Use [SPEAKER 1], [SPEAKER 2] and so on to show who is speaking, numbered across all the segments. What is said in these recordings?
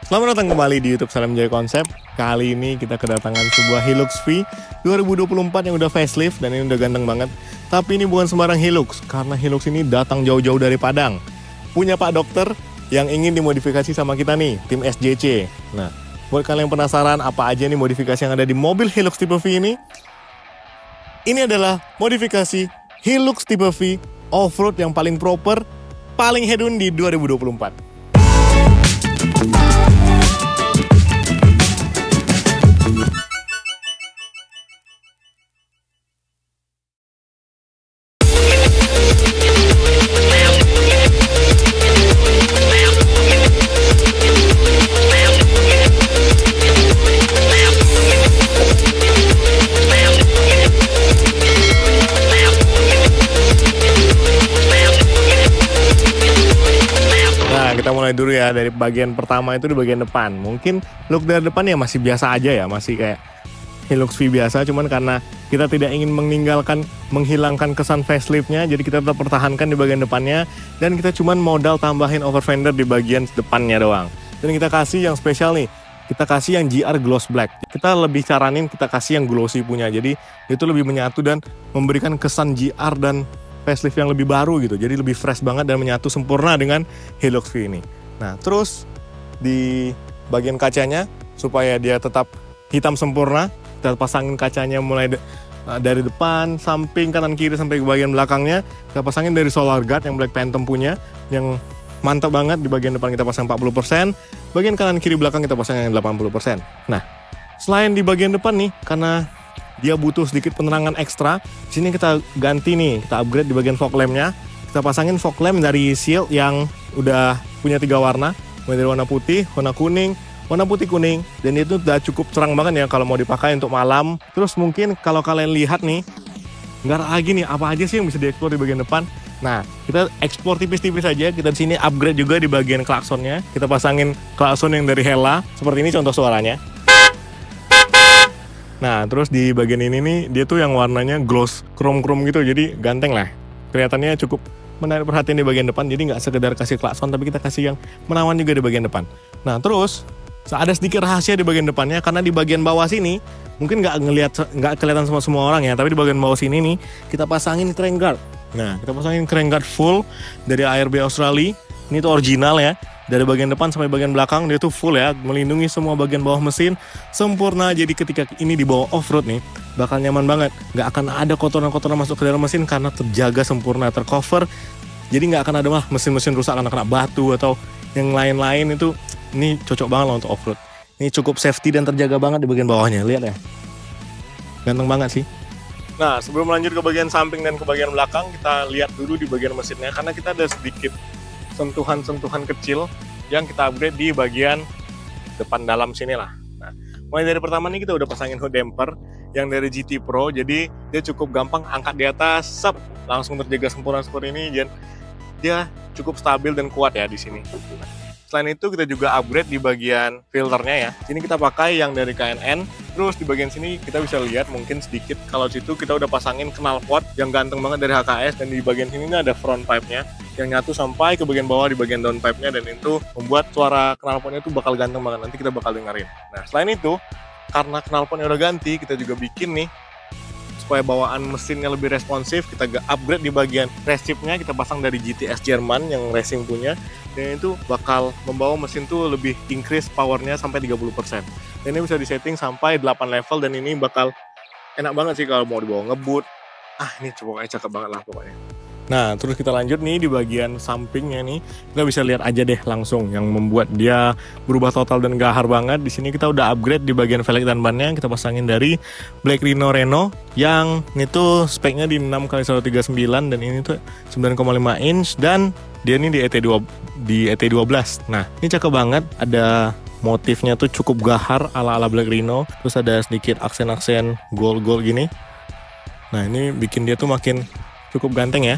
[SPEAKER 1] Selamat datang kembali di YouTube Salam Jaya Konsep. Kali ini kita kedatangan sebuah Hilux V 2024 yang udah facelift dan ini udah ganteng banget. Tapi ini bukan sembarang Hilux, karena Hilux ini datang jauh-jauh dari Padang. Punya Pak Dokter yang ingin dimodifikasi sama kita nih, tim SJC. Nah, buat kalian yang penasaran apa aja nih modifikasi yang ada di mobil Hilux tipe V ini adalah modifikasi Hilux tipe V off-road yang paling proper, paling hedon di 2024. Kita mulai dulu ya dari bagian pertama itu di bagian depan. Mungkin look dari depan ya masih biasa aja ya, masih kayak Hilux V biasa. Cuman karena kita tidak ingin menghilangkan kesan faceliftnya, jadi kita tetap pertahankan di bagian depannya. Dan kita cuman modal tambahin over fender di bagian depannya doang. Dan kita kasih yang spesial nih, kita kasih yang GR Gloss Black. Kita lebih saranin kita kasih yang glossy punya. Jadi itu lebih menyatu dan memberikan kesan GR dan facelift yang lebih baru gitu, jadi lebih fresh banget dan menyatu sempurna dengan Hilux V ini. Nah, terus di bagian kacanya supaya dia tetap hitam sempurna, kita pasangin kacanya mulai dari depan, samping, kanan, kiri sampai ke bagian belakangnya. Kita pasangin dari Solar Guard yang Black Phantom punya, yang mantap banget. Di bagian depan kita pasang 40%, bagian kanan kiri belakang kita pasang yang 80%. Nah, selain di bagian depan nih, karena dia butuh sedikit penerangan ekstra, di sini kita ganti nih, kita upgrade di bagian fog lamp-nya. Kita pasangin fog lamp dari Shield yang udah punya 3 warna, mulai dari warna putih, warna kuning, warna putih kuning, dan itu udah cukup terang banget ya kalau mau dipakai untuk malam. Terus mungkin kalau kalian lihat nih, nggak lagi nih apa aja sih yang bisa dieksplor di bagian depan. Nah, kita ekspor tipis-tipis aja. Kita di sini upgrade juga di bagian klaksonnya. Kita pasangin klakson yang dari Hella, seperti ini contoh suaranya. Nah, terus di bagian ini nih, dia tuh yang warnanya gloss chrome-chrome gitu, jadi ganteng lah. Kelihatannya cukup menarik perhatian di bagian depan, jadi nggak sekedar kasih klakson, tapi kita kasih yang menawan juga di bagian depan. Nah, terus ada sedikit rahasia di bagian depannya, karena di bagian bawah sini, mungkin nggak kelihatan sama semua orang ya, tapi di bagian bawah sini nih, kita pasangin crank guard. Nah, kita pasangin crank guard full dari ARB Australia, ini tuh original ya. Dari bagian depan sampai bagian belakang dia tuh full ya, melindungi semua bagian bawah mesin sempurna. Jadi ketika ini dibawa off-road nih, bakal nyaman banget. Nggak akan ada kotoran-kotoran masuk ke dalam mesin karena terjaga sempurna, tercover. Jadi nggak akan ada mesin-mesin rusak karena kena batu atau yang lain-lain itu. Ini cocok banget loh untuk off-road. Ini cukup safety dan terjaga banget di bagian bawahnya, lihat ya. Ganteng banget sih. Nah, sebelum lanjut ke bagian samping dan ke bagian belakang, kita lihat dulu di bagian mesinnya karena kita ada sedikit sentuhan-sentuhan kecil yang kita upgrade di bagian depan dalam sini lah. Nah, mulai dari pertama nih kita udah pasangin hood damper yang dari GT Pro, jadi dia cukup gampang angkat di atas, langsung terjaga sempurna seperti ini, dan dia cukup stabil dan kuat ya di sini. Selain itu kita juga upgrade di bagian filternya ya. Sini kita pakai yang dari KNN. Terus di bagian sini kita bisa lihat mungkin sedikit kalau situ kita udah pasangin knalpot yang ganteng banget dari HKS, dan di bagian sini ada front pipe-nya yang nyatu sampai ke bagian bawah di bagian downpipe-nya, dan itu membuat suara knalpotnya itu bakal ganteng banget. Nanti kita bakal dengerin. Nah, selain itu karena knalpotnya udah ganti, kita juga bikin nih supaya bawaan mesinnya lebih responsif, kita upgrade di bagian resipnya, kita pasang dari GTS Jerman yang racing punya, dan itu bakal membawa mesin tuh lebih increase powernya sampai 30%. Dan ini bisa disetting sampai 8 level, dan ini bakal enak banget sih kalau mau dibawa ngebut. Ini pokoknya cakep banget lah pokoknya. Nah, terus kita lanjut nih di bagian sampingnya nih. Kita bisa lihat aja deh langsung yang membuat dia berubah total dan gahar banget. Di sini kita udah upgrade di bagian velg dan bannya, kita pasangin dari Black Rhino Reno yang ini tuh speknya di 6x139, dan ini tuh 9,5 inch, dan dia ini di ET12. Nah, ini cakep banget, ada motifnya tuh cukup gahar ala-ala Black Rhino. Terus ada sedikit aksen-aksen gold-gold gini. Nah, ini bikin dia tuh makin cukup ganteng ya.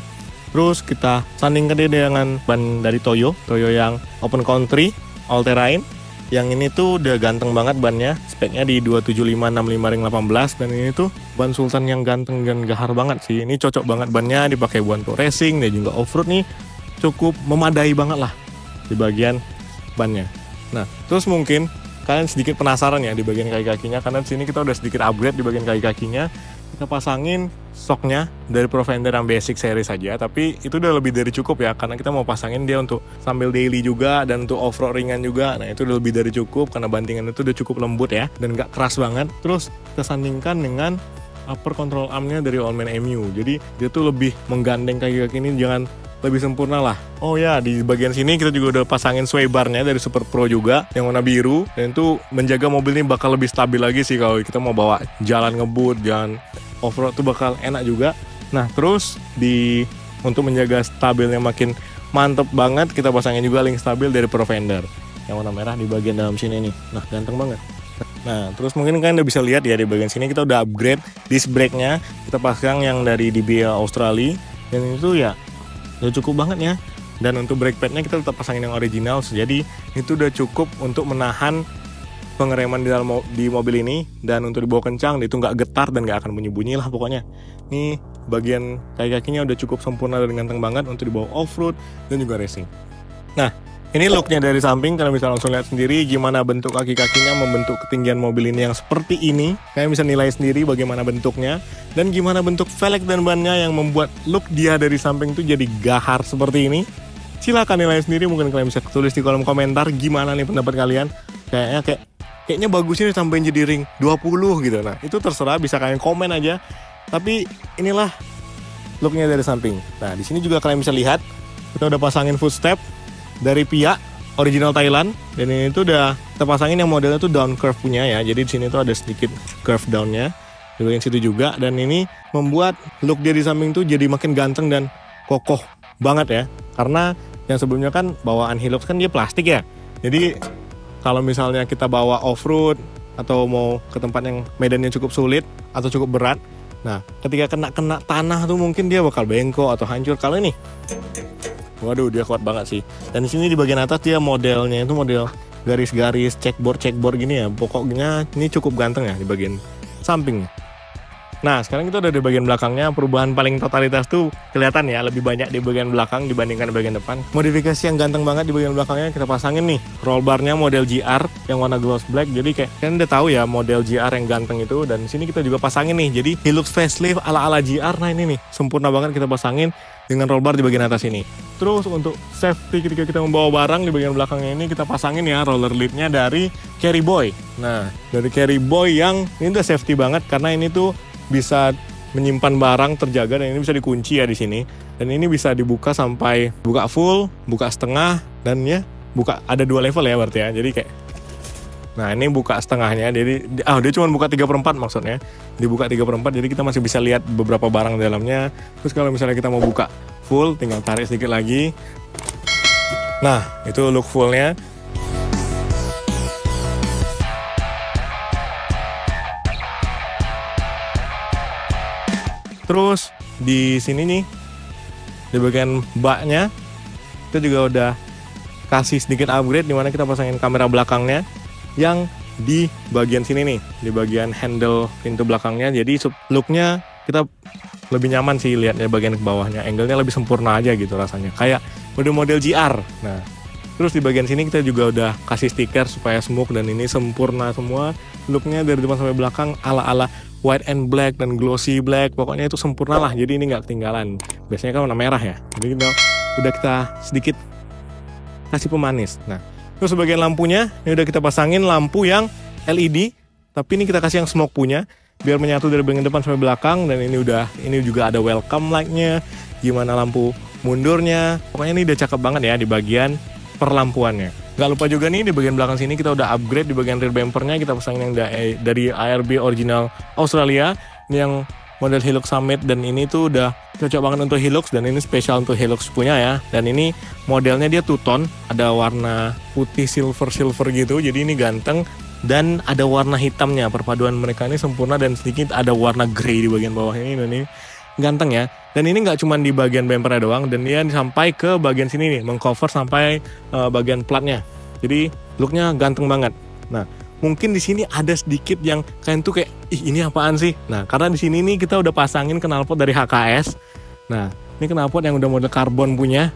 [SPEAKER 1] Terus kita sandingkan dia dengan ban dari Toyo yang open country all terrain. Yang ini tuh udah ganteng banget bannya, speknya di 275/65 ring 18, dan ini tuh ban Sultan yang ganteng dan gahar banget sih. Ini cocok banget bannya dipakai buat racing dan juga off-road nih, cukup memadai banget lah di bagian bannya. Nah, terus mungkin kalian sedikit penasaran ya di bagian kaki-kakinya, karena di sini kita udah sedikit upgrade di bagian kaki-kakinya. Kita pasangin shocknya dari Provender yang basic seri saja, tapi itu udah lebih dari cukup ya, karena kita mau pasangin dia untuk sambil daily juga dan untuk off-road ringan juga. Nah, itu udah lebih dari cukup karena bantingan itu udah cukup lembut ya dan nggak keras banget. Terus kita sandingkan dengan upper control armnya dari Allman MU, jadi dia tuh lebih menggandeng kaki-kaki ini jangan lebih sempurna lah. Oh ya, di bagian sini kita juga udah pasangin sway barnya dari Super Pro juga yang warna biru, dan itu menjaga mobil ini bakal lebih stabil lagi sih kalau kita mau bawa jalan ngebut, jalan off-road tuh bakal enak juga. Nah, terus untuk menjaga stabilnya makin mantep banget, kita pasangin juga link stabil dari Provender yang warna merah di bagian dalam sini nih. Nah, ganteng banget. Nah, terus mungkin kalian udah bisa lihat ya di bagian sini kita udah upgrade disc brake-nya. Kita pasang yang dari DBA Australia, dan itu ya udah cukup banget ya. Dan untuk brake pad-nya kita tetap pasangin yang original, jadi itu udah cukup untuk menahan pengereman di mobil ini. Dan untuk dibawa kencang itu nggak getar dan nggak akan bunyi-bunyi lah pokoknya. Nih bagian kaki-kakinya udah cukup sempurna dan ganteng banget untuk dibawa off-road dan juga racing. Nah, ini looknya dari samping, kalian bisa langsung lihat sendiri gimana bentuk kaki-kakinya membentuk ketinggian mobil ini yang seperti ini. Kalian bisa nilai sendiri bagaimana bentuknya dan gimana bentuk velg dan bannya yang membuat look dia dari samping itu jadi gahar seperti ini. Silahkan nilai sendiri, mungkin kalian bisa tulis di kolom komentar gimana nih pendapat kalian. Kayaknya bagusnya sampai jadi ring 20 gitu. Nah, itu terserah, bisa kalian komen aja. Tapi inilah looknya dari samping. Nah, di sini juga kalian bisa lihat kita udah pasangin footstep dari Pia original Thailand, dan ini tuh udah kita pasangin yang modelnya tuh down curve punya ya. Jadi di sini tuh ada sedikit curve downnya di bagian situ juga, dan ini membuat look dia di samping tuh jadi makin ganteng dan kokoh banget ya. Karena yang sebelumnya kan bawaan Hilux kan dia plastik ya. Jadi kalau misalnya kita bawa off-road atau mau ke tempat yang medannya cukup sulit atau cukup berat, nah ketika kena tanah tuh mungkin dia bakal bengkok atau hancur. Kalau ini, waduh, dia kuat banget sih. Dan di sini di bagian atas dia modelnya itu model garis-garis checkboard gini ya. Pokoknya ini cukup ganteng ya di bagian samping. Nah, sekarang kita udah di bagian belakangnya. Perubahan paling totalitas tuh kelihatan ya, lebih banyak di bagian belakang dibandingkan di bagian depan. Modifikasi yang ganteng banget di bagian belakangnya kita pasangin nih roll barnya model GR yang warna gloss black. Jadi kayak kalian udah tahu ya model GR yang ganteng itu. Dan di sini kita juga pasangin nih, jadi Hilux facelift ala-ala GR. Nah, ini nih sempurna banget kita pasangin dengan roll bar di bagian atas ini. Terus untuk safety ketika kita membawa barang di bagian belakangnya ini kita pasangin ya roller lid-nya dari Carry Boy. Nah, dari Carry Boy yang ini udah safety banget karena ini tuh bisa menyimpan barang terjaga, dan ini bisa dikunci ya di sini. Dan ini bisa dibuka sampai buka full, buka setengah, dan ya buka ada 2 level ya berarti ya. Jadi kayak, nah ini buka setengahnya, jadi dia cuma buka 3/4 maksudnya. Dibuka 3/4, jadi kita masih bisa lihat beberapa barang di dalamnya. Terus kalau misalnya kita mau buka full, tinggal tarik sedikit lagi. Nah, itu look fullnya. Terus di sini nih, di bagian baknya kita juga udah kasih sedikit upgrade, dimana kita pasangin kamera belakangnya yang di bagian sini nih, di bagian handle pintu belakangnya. Jadi looknya kita lebih nyaman sih lihatnya bagian ke bawahnya, angle-nya lebih sempurna aja gitu rasanya, kayak model-model GR. Nah, terus di bagian sini kita juga udah kasih stiker supaya smoke, dan ini sempurna semua looknya dari depan sampai belakang ala-ala white and black dan glossy black. Pokoknya itu sempurna lah, jadi ini nggak ketinggalan. Biasanya kan warna merah ya, jadi udah kita sedikit kasih pemanis. Nah, terus bagian lampunya ini udah kita pasangin lampu yang LED, tapi ini kita kasih yang smoke punya biar menyatu dari bagian depan sampai belakang. Dan ini juga ada welcome light-nya, gimana lampu mundurnya. Pokoknya ini udah cakep banget ya di bagian perlampuannya. Gak lupa juga nih di bagian belakang sini kita udah upgrade di bagian rear bumpernya. Kita pasangin yang dari ARB original Australia, ini yang model Hilux Summit, dan ini tuh udah cocok banget untuk Hilux, dan ini spesial untuk Hilux punya ya. Dan ini modelnya dia two tone, ada warna putih silver gitu, jadi ini ganteng. Dan ada warna hitamnya, perpaduan mereka ini sempurna, dan sedikit ada warna grey di bagian bawah ini, dan ini ganteng ya. Dan ini nggak cuma di bagian bumpernya doang, dan dia sampai ke bagian sini nih, mengcover sampai bagian platnya. Jadi looknya ganteng banget. Nah, mungkin di sini ada sedikit yang kalian tuh kayak, ih ini apaan sih? Nah, karena di sini nih kita udah pasangin knalpot dari HKS. Nah, ini knalpot yang udah model karbon punya,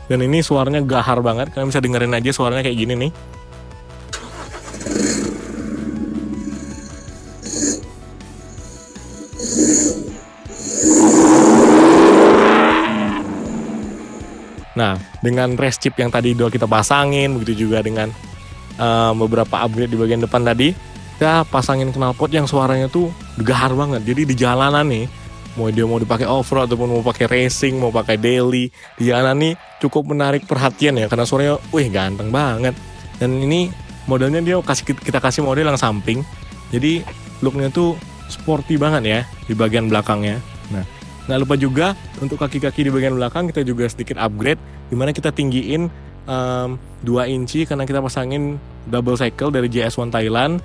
[SPEAKER 1] dan ini suaranya gahar banget. Kalian bisa dengerin aja suaranya kayak gini nih. Nah, dengan race chip yang tadi udah kita pasangin, begitu juga dengan beberapa upgrade di bagian depan tadi, kita pasangin knalpot yang suaranya tuh gahar banget. Jadi di jalanan nih, mau dipakai off-road ataupun mau pakai racing, mau pakai daily, di jalanan nih cukup menarik perhatian ya, karena suaranya, wih ganteng banget. Dan ini modelnya dia kita kasih model yang samping, jadi looknya tuh sporty banget ya di bagian belakangnya. Nah, nggak lupa juga untuk kaki-kaki di bagian belakang kita juga sedikit upgrade, dimana kita tinggiin 2 inci karena kita pasangin double cycle dari JS1 Thailand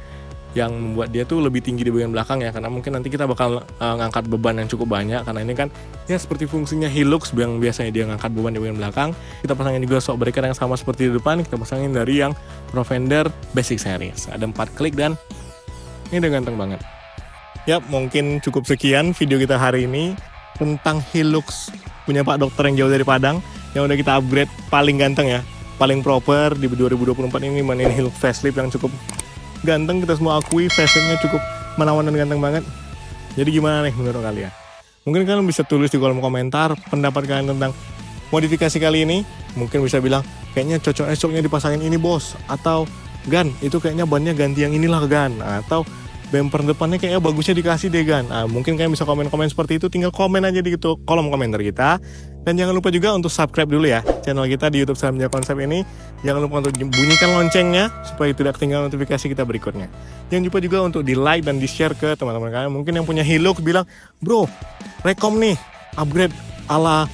[SPEAKER 1] yang membuat dia tuh lebih tinggi di bagian belakang ya, karena mungkin nanti kita bakal ngangkat beban yang cukup banyak, karena ini kan ya seperti fungsinya Hilux yang biasanya dia ngangkat beban di bagian belakang. Kita pasangin juga shock breaker yang sama seperti di depan, kita pasangin dari yang Profender Basic Series, ada 4 klik dan ini udah ganteng banget. Yap, mungkin cukup sekian video kita hari ini tentang Hilux punya Pak Dokter yang jauh dari Padang, yang udah kita upgrade paling ganteng ya, paling proper di 2024 ini, mainin Hilux facelift yang cukup ganteng. Kita semua akui faceliftnya cukup menawan dan ganteng banget. Jadi gimana nih menurut kalian? Mungkin kalian bisa tulis di kolom komentar pendapat kalian tentang modifikasi kali ini. Mungkin bisa bilang, kayaknya cocoknya dipasangin ini bos, atau Gan, itu kayaknya bannya ganti yang inilah Gan, atau bumper depannya kayaknya bagusnya dikasih deh Gan. Nah, mungkin kalian bisa komen-komen seperti itu, tinggal komen aja di kolom komentar kita. Dan jangan lupa juga untuk subscribe dulu ya channel kita di YouTube Salam Jaya Konsep ini. Jangan lupa untuk bunyikan loncengnya supaya tidak ketinggalan notifikasi kita berikutnya. Jangan lupa juga untuk di like dan di share ke teman-teman kalian. Mungkin yang punya Hilux bilang, bro, rekom nih upgrade ala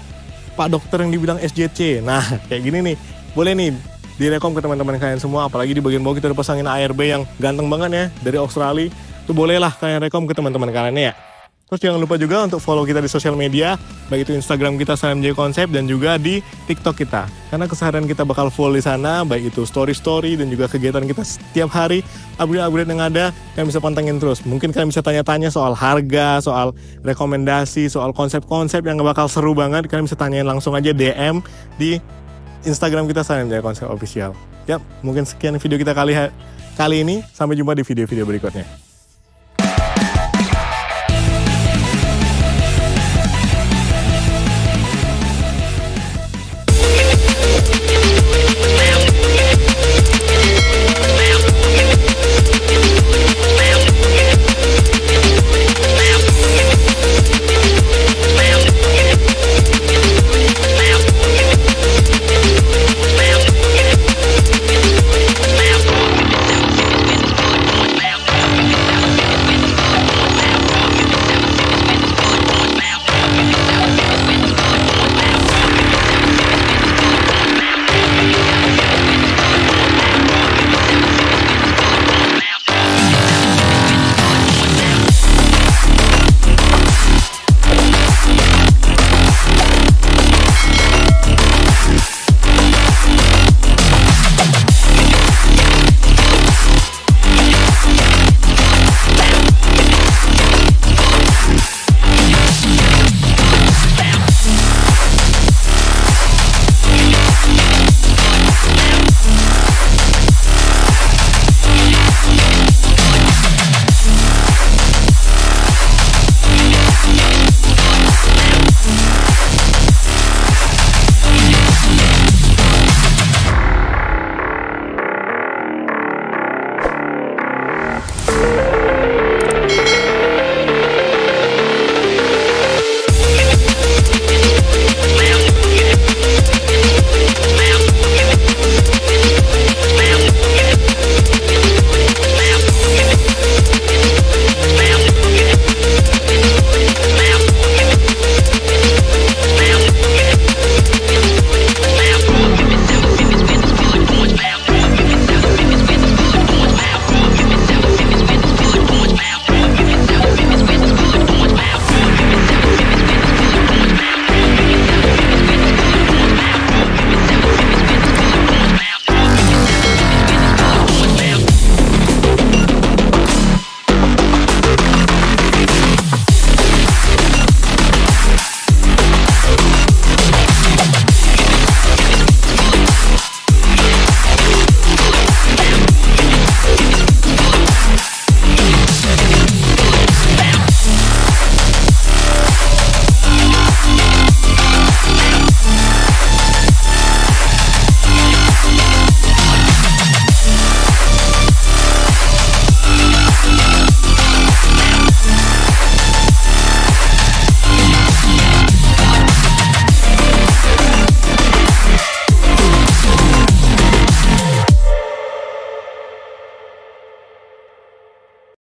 [SPEAKER 1] Pak Dokter yang dibilang SJC. Nah, kayak gini nih, boleh nih direkom ke teman-teman kalian semua. Apalagi di bagian bawah kita udah pasangin ARB yang ganteng banget ya dari Australia. Itu bolehlah kalian rekom ke teman-teman kalian ya. Terus jangan lupa juga untuk follow kita di sosial media, baik itu Instagram kita Salam Jaya Konsep dan juga di TikTok kita. Karena keseharian kita bakal full di sana, baik itu story-story dan juga kegiatan kita setiap hari, upgrade-upgrade yang ada, kalian bisa pantengin terus. Mungkin kalian bisa tanya-tanya soal harga, soal rekomendasi, soal konsep-konsep yang bakal seru banget. Kalian bisa tanyain langsung aja DM di Instagram kita Salam Jaya Konsep Official. Yap, mungkin sekian video kita kali ini. Sampai jumpa di video-video berikutnya.